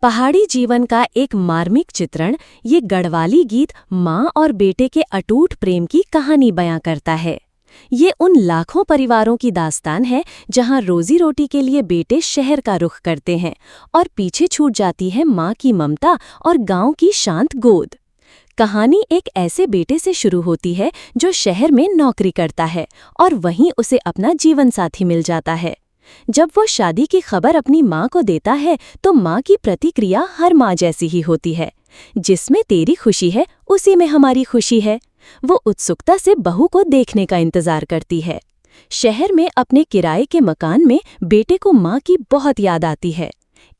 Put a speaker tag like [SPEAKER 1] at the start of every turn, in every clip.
[SPEAKER 1] पहाड़ी जीवन का एक मार्मिक चित्रण ये गढ़वाली गीत माँ और बेटे के अटूट प्रेम की कहानी बयां करता है। ये उन लाखों परिवारों की दास्तान है जहां रोजी रोटी के लिए बेटे शहर का रुख करते हैं और पीछे छूट जाती है माँ की ममता और गांव की शांत गोद। कहानी एक ऐसे बेटे से शुरू होती है जो शहर में नौकरी करता है और वहीं उसे अपना जीवन साथी मिल जाता है। जब वो शादी की खबर अपनी माँ को देता है तो माँ की प्रतिक्रिया हर माँ जैसी ही होती है। जिसमें तेरी खुशी है उसी में हमारी खुशी है। वो उत्सुकता से बहू को देखने का इंतजार करती है। शहर में अपने किराए के मकान में बेटे को माँ की बहुत याद आती है।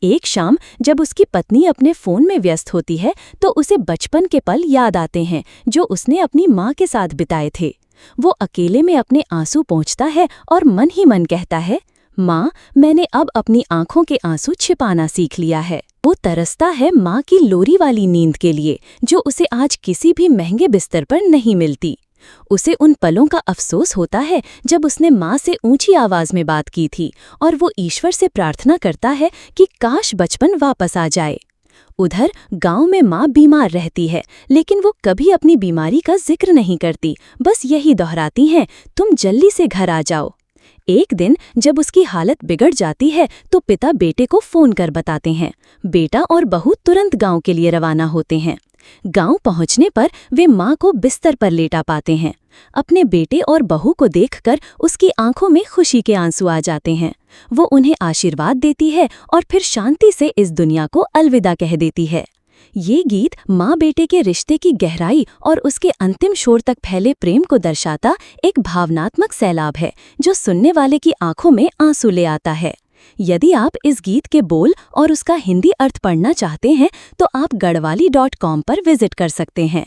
[SPEAKER 1] एक शाम जब उसकी पत्नी अपने फोन में व्यस्त होती है तो उसे बचपन के पल याद आते हैं जो उसने अपनी माँ के साथ बिताए थे। वो अकेले में अपने आंसू पोंछता है और मन ही मन कहता है, माँ, मैंने अब अपनी आंखों के आंसू छिपाना सीख लिया है। वो तरसता है माँ की लोरी वाली नींद के लिए जो उसे आज किसी भी महंगे बिस्तर पर नहीं मिलती। उसे उन पलों का अफसोस होता है जब उसने माँ से ऊंची आवाज में बात की थी और वो ईश्वर से प्रार्थना करता है कि काश बचपन वापस आ जाए। उधर गांव में माँ बीमार रहती है लेकिन वो कभी अपनी बीमारी का जिक्र नहीं करती, बस यही दोहराती हैं, तुम जल्दी से घर आ जाओ। एक दिन जब उसकी हालत बिगड़ जाती है तो पिता बेटे को फोन कर बताते हैं। बेटा और बहू तुरंत गांव के लिए रवाना होते हैं। गांव पहुंचने पर वे मां को बिस्तर पर लेटा पाते हैं। अपने बेटे और बहू को देखकर उसकी आंखों में खुशी के आंसू आ जाते हैं। वो उन्हें आशीर्वाद देती है और फिर शांति से इस दुनिया को अलविदा कह देती है। ये गीत माँ बेटे के रिश्ते की गहराई और उसके अंतिम छोर तक फैले प्रेम को दर्शाता एक भावनात्मक सैलाब है जो सुनने वाले की आंखों में आंसू ले आता है। यदि आप इस गीत के बोल और उसका हिंदी अर्थ पढ़ना चाहते हैं तो आप गढ़वाली.com पर विजिट कर सकते हैं।